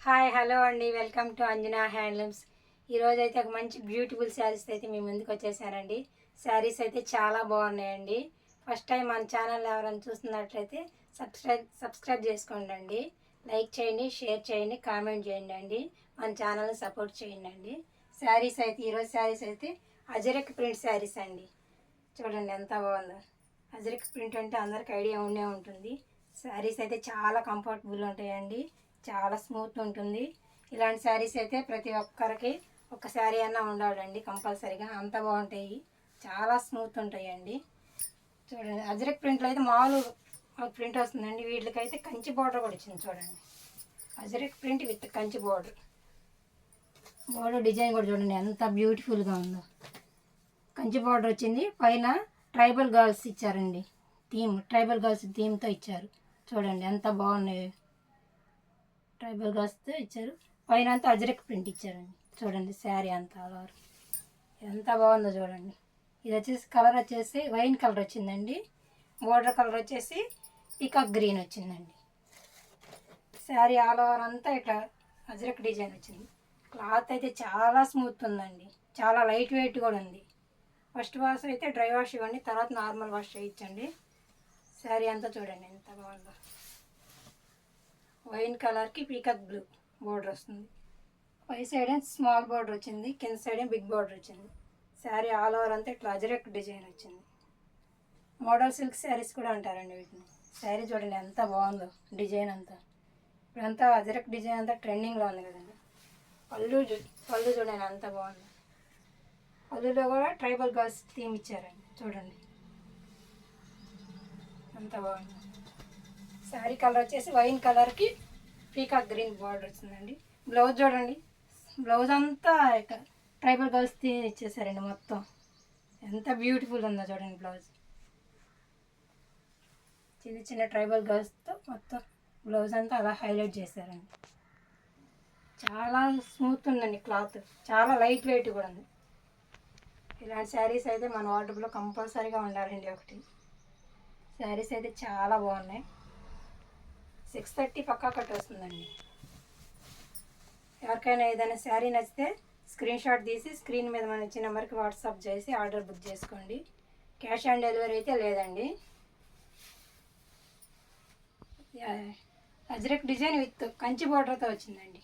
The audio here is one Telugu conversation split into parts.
హాయ్ హలో అండి, వెల్కమ్ టు అంజనా హ్యాండ్లూమ్స్. ఈరోజు అయితే ఒక మంచి బ్యూటిఫుల్ శారీస్ అయితే మీ ముందుకు వచ్చేసానండి. శారీస్ అయితే చాలా బాగున్నాయండి. ఫస్ట్ టైం మన ఛానల్ ఎవరైనా చూస్తున్నట్లయితే సబ్స్క్రైబ్ చేసుకోండి అండి. లైక్ చేయండి, షేర్ చేయండి, కామెంట్ చేయండి అండి. మన ఛానల్ని సపోర్ట్ చేయండి అండి. శారీస్ అయితే ఈరోజు శారీస్ అయితే అజరక్ ప్రింట్ శారీస్ అండి. చూడండి ఎంత బాగుందో. అజరక్ ప్రింట్ అంటే అందరికి ఐడియా ఉండే ఉంటుంది. శారీస్ అయితే చాలా కంఫర్టబుల్ ఉంటాయండి, చాలా స్మూత్ ఉంటుంది. ఇలాంటి శారీస్ అయితే ప్రతి ఒక్కరికి ఒక శారీ అన్నా ఉండాలండి కంపల్సరీగా, అంత బాగుంటాయి, చాలా స్మూత్ ఉంటాయండి. చూడండి అజరక్ ప్రింట్లో అయితే మామూలు ప్రింట్ వస్తుందండి, వీటికైతే కంచి బార్డర్ కూడా వచ్చింది. చూడండి ajrakh print with Kanchi border design కూడా చూడండి ఎంత బ్యూటిఫుల్గా ఉందో. కంచి బార్డర్ వచ్చింది, పైన ట్రైబల్ గర్ల్స్ ఇచ్చారండి, ట్రైబల్ గర్ల్స్ థీమ్తో ఇచ్చారు. చూడండి ఎంత బాగున్నాయి, ట్రైబల్ గర్ల్స్తో ఇచ్చారు. పైన అంతా అజరక్ ప్రింట్ ఇచ్చారండి. చూడండి శారీ అంతా ఆల్ ఎంత బాగుందో చూడండి. ఇది వచ్చేసి కలర్ వచ్చేసి వైన్ కలర్ వచ్చిందండి, బోర్డర్ కలర్ వచ్చేసి పీకాక్ గ్రీన్ వచ్చిందండి. శారీ ఆల్ ఓవర్ అంతా ఇట్లా అజరక్ డిజైన్ వచ్చింది. క్లాత్ అయితే చాలా స్మూత్ ఉందండి, చాలా లైట్ వెయిట్ కూడా ఉంది. ఫస్ట్ వాష్ అయితే డ్రై వాష్ ఇవ్వండి, తర్వాత నార్మల్ వాష్ చేయించండి. శారీ అంతా చూడండి ఎంత బాగుందో. వైన్ కలర్కి పీకాక్ బ్లూ బోర్డర్ వస్తుంది. పై సైడ్ స్మాల్ బోర్డర్ వచ్చింది, కింద సైడ్ బిగ్ బోర్డర్ వచ్చింది. శారీ ఆల్ ఓవర్ అంతా ఇట్లా అజరక్ డిజైన్ వచ్చింది. మోడల్ సిల్క్ శారీస్ కూడా అంటారండి వీటిని. శారీ చూడండి ఎంత బాగుందో, డిజైన్ అంతా ఇప్పుడంతా అజరక్ డిజైన్ అంతా ట్రెండింగ్లో ఉంది కదండి. పళ్ళు చూడండి ఎంత బాగుంది. పళ్ళులో కూడా ట్రైబల్ గర్ల్స్ థీమ్ ఇచ్చారండి. చూడండి ఎంత బాగుంది. శారీ కలర్ వచ్చేసి వైన్ కలర్కి పీకాక్ గ్రీన్ బార్డర్ వచ్చిందండి. బ్లౌజ్ చూడండి, బ్లౌజ్ అంతా ట్రైబల్ గర్ల్స్ ఇచ్చేసారండి మొత్తం. ఎంత బ్యూటిఫుల్ ఉందో చూడండి బ్లౌజ్. చిన్న చిన్న ట్రైబల్ గర్ల్స్తో మొత్తం బ్లౌజ్ అంతా అలా హైలైట్ చేశారండి. చాలా స్మూత్ ఉందండి క్లాత్, చాలా లైట్ వెయిట్ కూడా ఉంది. ఇలాంటి శారీస్ అయితే మన వార్డ్రోబ్లో కంపల్సరీగా ఉండాలండి ఒకటి. శారీస్ అయితే చాలా బాగున్నాయి. 6:30 పక్కా కట్ వస్తుందండి. ఎవరికైనా ఏదైనా శారీ నచ్చితే స్క్రీన్ షాట్ తీసి స్క్రీన్ మీద మన ఇచ్చిన నెంబర్కి వాట్సాప్ చేసి ఆర్డర్ బుక్ చేసుకోండి. క్యాష్ ఆన్ డెలివరీ అయితే లేదండి. అజ్రక్ డిజైన్ విత్ కంచి బార్డర్తో వచ్చిందండి.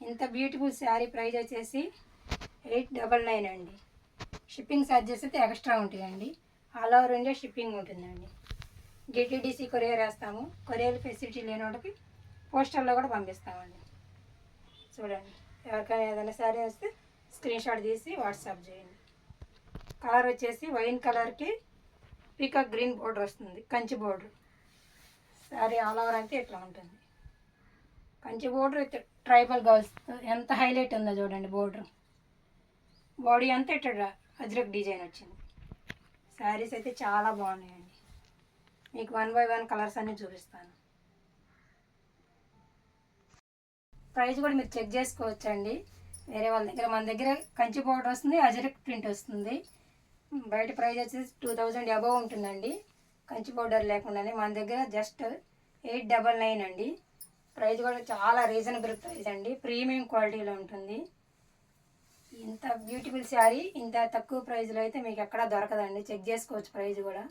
ఇంత బ్యూటిఫుల్ శారీ ప్రైస్ వచ్చేసి 899 అండి. షిప్పింగ్ ఛార్జెస్ అయితే ఎక్స్ట్రా ఉంటాయండి. ఆల్ ఓవర్ ఇండియా షిప్పింగ్ ఉంటుందండి. డిటీడీసీ కొరియర్ వేస్తాము. కొరియర్ ఫెసిలిటీ లేని వాళ్ళకి పోస్టల్లో కూడా పంపిస్తామండి. చూడండి ఎవరికైనా ఏదైనా శారీ వస్తే స్క్రీన్ షాట్ తీసి వాట్సాప్ చేయండి. కలర్ వచ్చేసి వైన్ కలర్కి పీకాక్ గ్రీన్ బోర్డర్ వస్తుంది, Kanchi border. Sari all over అయితే ఇట్లా ఉంటుంది. Kanchi border with tribal girls ఎంత హైలైట్ ఉందో చూడండి. బోర్డర్ బాడీ అంతా ఇట్లా అజ్రక్ డిజైన్ వచ్చింది. శారీస్ అయితే చాలా బాగున్నాయండి. మీకు 1 by 1 కలర్స్ అన్నీ చూపిస్తాను. ప్రైస్ కూడా మీరు చెక్ చేసుకోవచ్చండి. వేరే వాళ్ళ దగ్గర, మన దగ్గర కంచి పౌడర్ వస్తుంది, అజరక్ ప్రింట్ వస్తుంది. బయట ప్రైస్ వచ్చేసి 2000 అబవ్ ఉంటుందండి కంచి పౌడర్ లేకుండానే. మన దగ్గర జస్ట్ 899 అండి. ప్రైస్ కూడా చాలా రీజనబుల్ ప్రైస్ అండి, ప్రీమియం క్వాలిటీలో ఉంటుంది. ఇంత బ్యూటిఫుల్ శారీ ఇంత తక్కువ ప్రైస్లో అయితే మీకు ఎక్కడా దొరకదండి. చెక్ చేసుకోవచ్చు ప్రైస్ కూడా.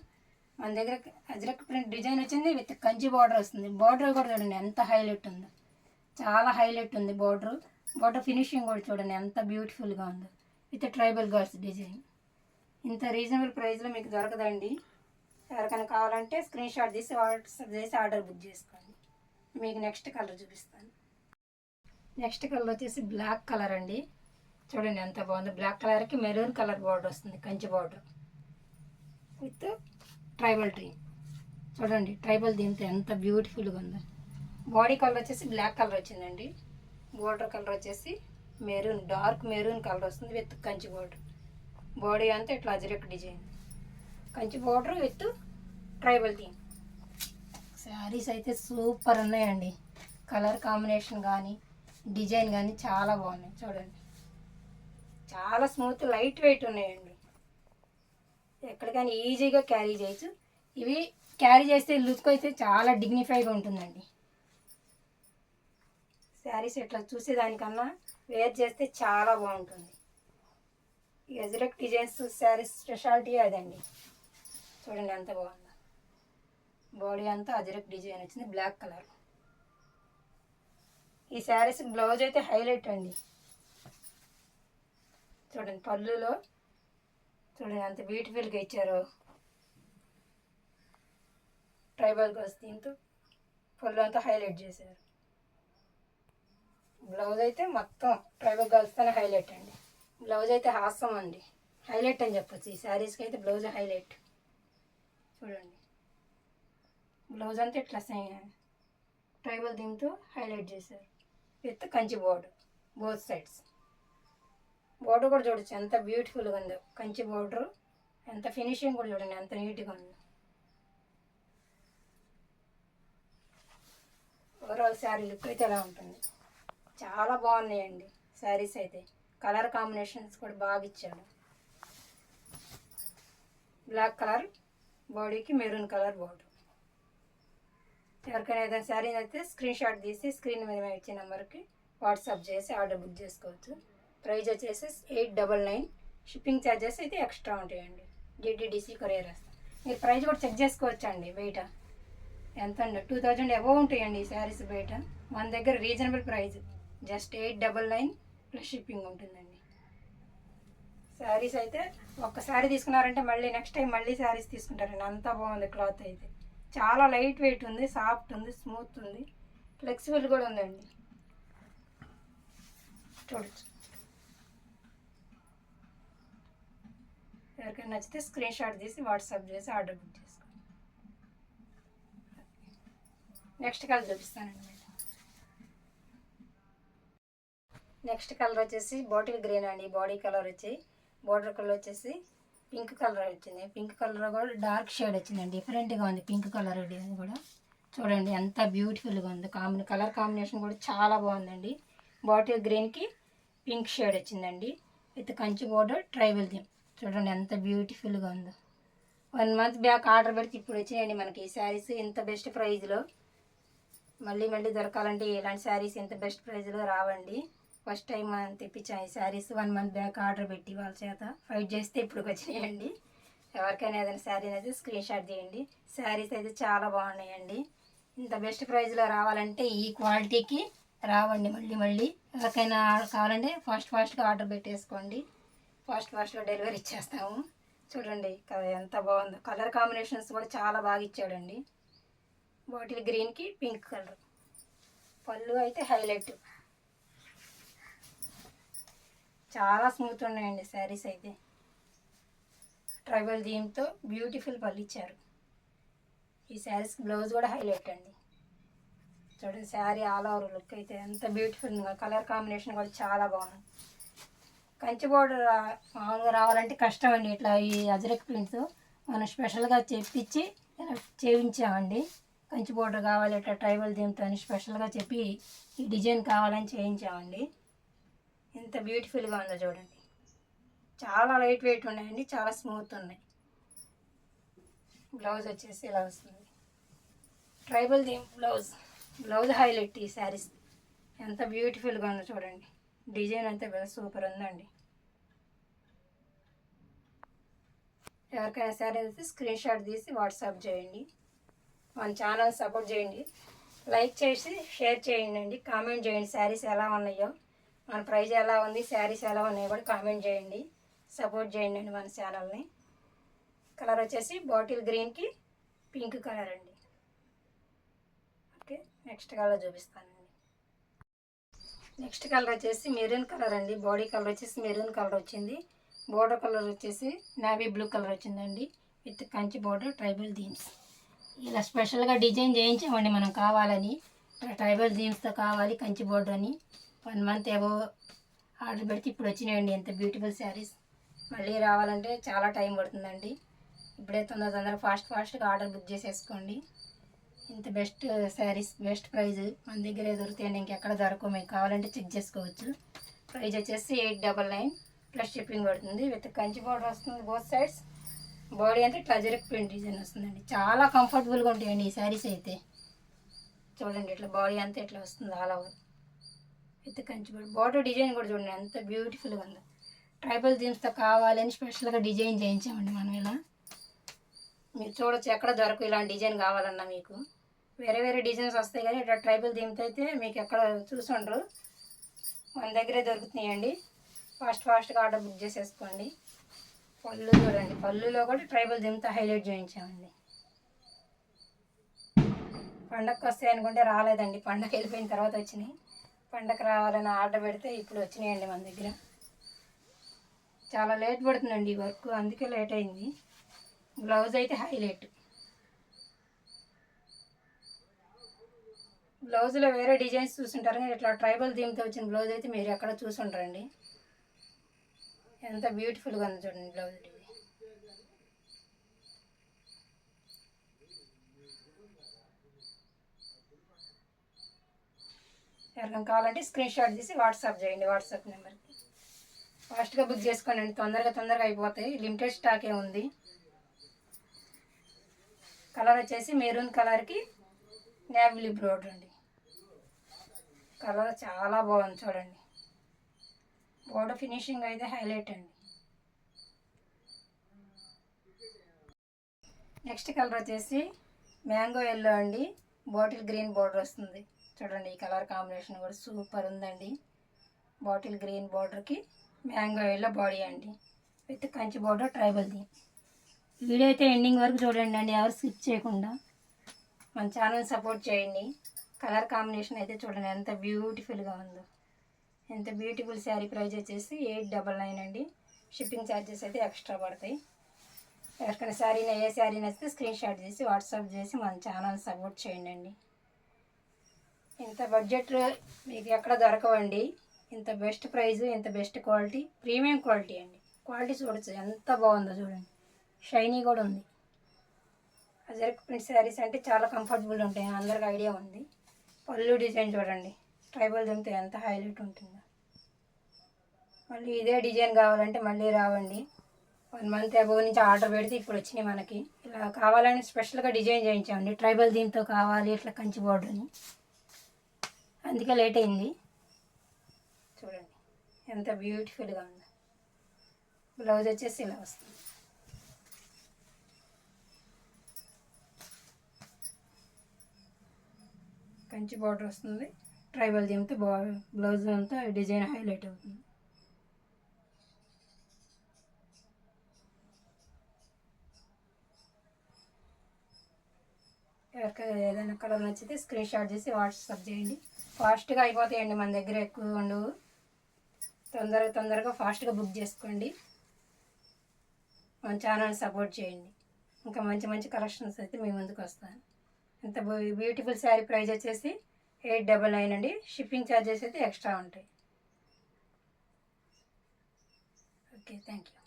మన దగ్గర అజ్రక్ ప్రింట్ డిజైన్ వచ్చింది విత్ కంచి బార్డర్ వస్తుంది. బార్డర్ కూడా చూడండి ఎంత హైలైట్ ఉందో, చాలా హైలైట్ ఉంది బార్డర్. బార్డర్ ఫినిషింగ్ కూడా చూడండి ఎంత బ్యూటిఫుల్గా ఉందో, విత్ ట్రైబల్ గర్ల్స్ డిజైన్. ఇంత రీజనబుల్ ప్రైస్లో మీకు దొరకదండి. ఎవరికైనా కావాలంటే స్క్రీన్ షాట్ తీసి వాట్సాప్ చేసి ఆర్డర్ బుక్ చేసుకోండి. మీకు నెక్స్ట్ కలర్ చూపిస్తాను. నెక్స్ట్ కలర్ వచ్చేసి బ్లాక్ కలర్ అండి. చూడండి ఎంత బాగుందో. బ్లాక్ కలర్కి మెరూన్ కలర్ బార్డర్ వస్తుంది, Kanchi border with tribal dream. చూడండి ట్రైబల్ దీంతో ఎంత బ్యూటిఫుల్గా ఉందో. బాడీ కలర్ వచ్చేసి బ్లాక్ కలర్ వచ్చిందండి. బోర్డర్ కలర్ వచ్చేసి మెరూన్, డార్క్ మెరూన్ కలర్ వస్తుంది విత్ కంచి బార్డర్. బాడీ అంతా ఇట్లా ajrakh design, Kanchi border with tribal theme. Saris అయితే సూపర్ ఉన్నాయండి. కలర్ కాంబినేషన్ కానీ డిజైన్ కానీ చాలా బాగున్నాయి. చూడండి చాలా స్మూత్ లైట్ వెయిట్ ఉన్నాయండి. ఎక్కడికైనా ఈజీగా క్యారీ చేయొచ్చు. ఇవి క్యారీ చేస్తే లుక్ అయితే చాలా డిగ్నిఫైగా ఉంటుందండి. శారీస్ ఇట్లా చూసేదానికన్నా వేర్ చేస్తే చాలా బాగుంటుంది. ఈ అజ్రక్ డిజైన్స్ శారీస్ స్పెషాలిటీ అదండి. చూడండి ఎంత బాగుందో. బాడీ అంతా అజ్రక్ డిజైన్ వచ్చింది, బ్లాక్ కలర్. ఈ శారీస్ బ్లౌజ్ అయితే హైలైట్ అండి. చూడండి పళ్ళులో చూడండి ఎంత బ్యూటిఫుల్గా ఇచ్చారో. ట్రైబల్ గర్ల్స్ దీంతో పళ్ళు అంతా హైలైట్ చేశారు. బ్లౌజ్ అయితే మొత్తం ట్రైబల్ గర్ల్స్తోనే హైలైట్ అండి. బ్లౌజ్ అయితే హాసం అండి, హైలైట్ అని చెప్పొచ్చు. ఈ శారీస్కి అయితే బ్లౌజ్ హైలైట్. చూడండి బ్లౌజ్ అంతా ఇట్లా ట్రైబల్ దీంతో హైలైట్ చేశారు with Kanchi border both sides. Border కూడా చూడొచ్చు ఎంత బ్యూటిఫుల్గా ఉందో. కంచి బోర్డర్ ఎంత ఫినిషింగ్ కూడా చూడండి ఎంత నీట్గా ఉందో. ఓవరాల్ శారీ లుక్ అయితే ఎలా ఉంటుంది, చాలా బాగున్నాయండి శారీస్ అయితే. కలర్ కాంబినేషన్స్ కూడా బాగా ఇచ్చాడు. బ్లాక్ కలర్ బాడీకి మెరూన్ కలర్ బార్డర్. ఎవరికైనా ఏదైనా శారీ అయితే స్క్రీన్ షాట్ తీసి స్క్రీన్ మీద మేము ఇచ్చే నెంబర్కి వాట్సాప్ చేసి ఆర్డర్ బుక్ చేసుకోవచ్చు. ప్రైస్ వచ్చేసి 899. షిప్పింగ్ ఛార్జెస్ అయితే ఎక్స్ట్రా ఉంటాయండి. డిటిడిసి కొరియర్ వేస్తాం. మీరు ప్రైస్ కూడా చెక్ చేసుకోవచ్చు అండి. బయట ఎంత అండి 2000 అబోవ్ ఉంటాయండి ఈ శారీస్ బయట. మన దగ్గర reasonable price just 899 plus shipping ఉంటుందండి. శారీస్ అయితే ఒక్క శారీ తీసుకున్నారంటే మళ్ళీ నెక్స్ట్ టైం మళ్ళీ శారీస్ తీసుకుంటారండి. అంత బాగుంది క్లాత్ అయితే. చాలా లైట్ వెయిట్ ఉంది, సాఫ్ట్ ఉంది, స్మూత్ ఉంది, ఫ్లెక్సిబుల్ కూడా ఉందండి. చూడొచ్చు. ఎవరికైనా నచ్చితే స్క్రీన్ షాట్ తీసి వాట్సాప్ చేసి ఆర్డర్ బుక్ చేసుకోండి. నెక్స్ట్ కలర్ చూపిస్తానండి. నెక్స్ట్ కలర్ వచ్చేసి బాటిల్ గ్రీన్ అండి. బాడీ కలర్ వచ్చి బార్డర్ కలర్ వచ్చేసి పింక్ కలర్ వచ్చింది. పింక్ కలర్ కూడా డార్క్ షేడ్ వచ్చిందండి. డిఫరెంట్గా ఉంది పింక్ కలర్ కూడా. చూడండి ఎంత బ్యూటిఫుల్గా ఉంది. కలర్ కాంబినేషన్ కూడా చాలా బాగుందండి. బాటిల్ గ్రీన్కి పింక్ షేడ్ వచ్చిందండి with Kanchi border tribal theme. చూడండి ఎంత బ్యూటిఫుల్గా ఉందో. 1 మంత్ బ్యాక్ ఆర్డర్ పెడితే ఇప్పుడు వచ్చాయండి మనకి ఈ శారీస్ ఇంత బెస్ట్ ప్రైస్లో. మళ్ళీ మళ్ళీ దొరకాలంటే ఇలాంటి శారీస్ ఇంత బెస్ట్ ప్రైస్లో రావండి. ఫస్ట్ టైం మనం తెప్పించాం ఈ శారీస్. 1 మంత్ బ్యాక్ ఆర్డర్ పెట్టి వాళ్ళ చేత ఫైట్ చేస్తే ఇప్పుడు వచ్చినాయండి. ఎవరికైనా ఏదైనా శారీ అయితే స్క్రీన్ షాట్ చేయండి. శారీస్ అయితే చాలా బాగున్నాయండి. ఇంత బెస్ట్ ప్రైస్లో రావాలంటే ఈ క్వాలిటీకి రావండి మళ్ళీ మళ్ళీ. ఎవరికైనా కావాలంటే ఫాస్ట్గా ఆర్డర్ పెట్టేసుకోండి. ఫాస్ట్లో డెలివరీ ఇచ్చేస్తాము. చూడండి ఎంత బాగుందో. కలర్ కాంబినేషన్స్ కూడా చాలా బాగా ఇచ్చాడండి. బాటిల్ గ్రీన్కి పింక్ కలర్. పళ్ళు అయితే హైలైట్. చాలా స్మూత్ ఉన్నాయండి శారీస్ అయితే. ట్రైబల్ థీమ్తో బ్యూటిఫుల్ పళ్ళు ఇచ్చారు. ఈ శారీస్కి బ్లౌజ్ కూడా హైలైట్ అండి. చూడండి శారీ ఆల్ ఓవర్ లుక్ అయితే ఎంత బ్యూటిఫుల్గా. కలర్ కాంబినేషన్ కూడా చాలా బాగుంది. కంచి బోర్డర్ మామూలుగా రావాలంటే కష్టం అండి. ఇట్లా ఈ అజ్రక్ ప్రింట్స్ మనం స్పెషల్గా చెప్పించి చేయించామండి. కంచి బోర్డర్ కావాలి ఇట్లా ట్రైబల్ థీమ్తో అని స్పెషల్గా చెప్పి ఈ డిజైన్ కావాలని చేయించామండి. ఎంత బ్యూటిఫుల్గా ఉందో చూడండి. చాలా లైట్ వెయిట్ ఉన్నాయండి, చాలా స్మూత్ ఉన్నాయి. బ్లౌజ్ వచ్చేసి ఇలా వస్తుంది. ట్రైబల్ థీమ్ బ్లౌజ్ హైలైట్ ఈ శారీస్. ఎంత బ్యూటిఫుల్గా ఉందో చూడండి. డిజైన్ అంతా సూపర్ ఉందండి. ఎవరికైనా శారీ అయితే స్క్రీన్ షాట్ తీసి వాట్సాప్ చేయండి. మన ఛానల్ సపోర్ట్ చేయండి. లైక్ చేసి షేర్ చేయండి. కామెంట్ చేయండి శారీస్ ఎలా ఉన్నాయో, మన ప్రైస్ ఎలా ఉంది, శారీస్ ఎలా ఉన్నాయో కూడా కామెంట్ చేయండి. సపోర్ట్ చేయండి మన ఛానల్ని. కలర్ వచ్చేసి బాటిల్ గ్రీన్కి పింక్ కలర్ అండి. ఓకే, నెక్స్ట్ కలర్ చూపిస్తానండి. నెక్స్ట్ కలర్ వచ్చేసి మెరూన్ కలర్ అండి. బాడీ కలర్ వచ్చేసి మెరూన్ కలర్ వచ్చింది. బోర్డర్ కలర్ వచ్చేసి నావీ బ్లూ కలర్ వచ్చిందండి with Kanchi border tribal themes. ఇలా స్పెషల్గా డిజైన్ చేయించామండి మనం కావాలని. ట్రైబల్ థీమ్స్తో కావాలి కంచి బోర్డర్ అని 1 మంత్ అబోవ్ ఆర్డర్ పెడితే ఇప్పుడు వచ్చినాయండి ఎంత బ్యూటిఫుల్ శారీస్. మళ్ళీ రావాలంటే చాలా టైం పడుతుందండి. ఇప్పుడే తొందరగా ఫాస్ట్గా ఆర్డర్ బుక్ చేసేసుకోండి. ఇంత బెస్ట్ శారీస్ బెస్ట్ ప్రైజ్ మన దగ్గరే దొరుకుతాయండి. ఇంకెక్కడ దొరకవు. మీకు కావాలంటే చెక్ చేసుకోవచ్చు. ప్రైజ్ వచ్చేసి 899 ప్లస్ షిప్పింగ్ పడుతుంది. విత్ కంచి బోర్డర్ వస్తుంది బోత్ సైడ్స్. బాడీ అంటే ఇట్లా అజ్రక్ ప్రింట్ డిజైన్ వస్తుందండి. చాలా కంఫర్టబుల్గా ఉంటాయండి ఈ శారీస్ అయితే. చూడండి ఇట్లా బాడీ అంతా ఇట్లా వస్తుంది all over. With Kanchi border design కూడా చూడండి ఎంత బ్యూటిఫుల్గా ఉందో. ట్రైబల్ థీమ్స్తో కావాలని స్పెషల్గా డిజైన్ చేయించామండి మనం ఇలా. మీరు చూడొచ్చు, ఎక్కడ దొరకు ఇలాంటి డిజైన్ కావాలన్నా మీకు. వేరే వేరే డిజైన్స్ వస్తాయి కానీ ఇట్లా ట్రైబల్ థీమ్తో అయితే మీకు ఎక్కడ చూసుండ్రు, మన దగ్గరే దొరుకుతున్నాయండి. ఫాస్ట్గా ఆర్డర్ బుక్ చేసేసుకోండి. పళ్ళు చూడండి, పళ్ళులో కూడా ట్రైబల్ థీమ్తో హైలైట్ చేయించామండి. పండగకి వస్తాయి అనుకుంటే రాలేదండి, పండగ వెళ్ళిపోయిన తర్వాత వచ్చినాయి. పండగ రావాలని ఆర్డర్ పెడితే ఇప్పుడు వచ్చినాయండి మన దగ్గర. చాలా లేట్ పడుతుందండి ఈ వర్క్, అందుకే లేట్ అయింది. బ్లౌజ్ అయితే హైలైట్. బ్లౌజ్లో వేరే డిజైన్స్ చూసుంటారు కానీ ఇట్లా ట్రైబల్ థీమ్తో వచ్చిన బ్లౌజ్ అయితే మీరు ఎక్కడ చూసుంటారండి. ఎంత బ్యూటిఫుల్గా ఉంది చూడండి బ్లౌజ్. ఎవరికైనా కావాలంటే స్క్రీన్ షాట్ తీసి వాట్సాప్ చేయండి, వాట్సాప్ నెంబర్కి. ఫాస్ట్గా బుక్ చేసుకోండి, తొందరగా అయిపోతాయి. లిమిటెడ్ స్టాకే ఉంది. కలర్ వచ్చేసి మెరూన్ కలర్కి నేవీ బ్లూ బోర్డర్ అండి. కలర్ చాలా బాగుంది చూడండి. బోర్డర్ ఫినిషింగ్ అయితే హైలైట్ అండి. నెక్స్ట్ కలర్ వచ్చేసి మ్యాంగో ఎల్లో అండి. బాటిల్ గ్రీన్ బోర్డర్ వస్తుంది చూడండి. ఈ కలర్ కాంబినేషన్ కూడా సూపర్ ఉందండి. బాటిల్ గ్రీన్ బోర్డర్కి మ్యాంగో ఎల్లో బాడీ అండి, విత్ కంచి బోర్డర్ ట్రైబల్ది. వీడియో అయితే ఎండింగ్ వరకు చూడండి అండి, ఎవరు స్కిప్ చేయకుండా. మన ఛానల్ సపోర్ట్ చేయండి. కలర్ కాంబినేషన్ అయితే చూడండి ఎంత బ్యూటిఫుల్గా ఉందో. ఎంత బ్యూటిఫుల్ శారీ. ప్రైస్ వచ్చేసి 899 అండి. షిప్పింగ్ ఛార్జెస్ అయితే ఎక్స్ట్రా పడతాయి. ఎవరికైనా ఏ శారీ నచ్చితే స్క్రీన్ షాట్ చేసి వాట్సాప్ చేసి మన ఛానల్ సపోర్ట్ చేయండి అండి. ఇంత బడ్జెట్ మీకు ఎక్కడ దొరకవండి. ఇంత బెస్ట్ ప్రైస్, ఇంత బెస్ట్ క్వాలిటీ, ప్రీమియం క్వాలిటీ అండి. క్వాలిటీ చూడొచ్చు ఎంత బాగుందో చూడండి. షైనీ కూడా ఉంది. అజరక్ ప్రింట్ శారీస్ అంటే చాలా కంఫర్టబుల్ ఉంటాయి, అందరికి ఐడియా ఉంది. పళ్ళు డిజైన్ చూడండి, ట్రైబల్ దింతో ఎంత హైలైట్ ఉంటుందో. మళ్ళీ ఇదే డిజైన్ కావాలంటే మళ్ళీ రావండి. 1 మంత్ అబోవ్ నుంచి ఆర్డర్ పెడితే ఇప్పుడు వచ్చినాయి మనకి. ఇలా కావాలని స్పెషల్గా డిజైన్ చేయించామండి. ట్రైబల్ దీంతో కావాలి ఇట్లా కంచి బోర్డర్ని, అందుకే లేట్ అయింది. చూడండి ఎంత బ్యూటిఫుల్గా ఉందో. బ్లౌజ్ వచ్చేసి ఇలా వస్తుంది. కంచి బోర్డర్ వస్తుంది, ట్రైబల్ దీంతో బ్లౌజ్ అంతా డిజైన్ హైలైట్ అవుతుంది. ఎవరికైనా ఏదైనా కలర్ నచ్చితే స్క్రీన్ షాట్ చేసి వాట్సాప్ చేయండి. ఫాస్ట్గా అయిపోతాయండి, మన దగ్గర ఎక్కువ ఉండవు. తొందరగా ఫాస్ట్గా బుక్ చేసుకోండి. మన ఛానల్ సపోర్ట్ చేయండి. ఇంకా మంచి కలెక్షన్స్ అయితే మీ ముందుకు వస్తాను. ఇంత బ్యూటిఫుల్ శారీ ప్రైస్ వచ్చేసి 899 అండి. షిప్పింగ్ ఛార్జెస్ అయితే ఎక్స్ట్రా ఉంటాయి. Okay, thank you.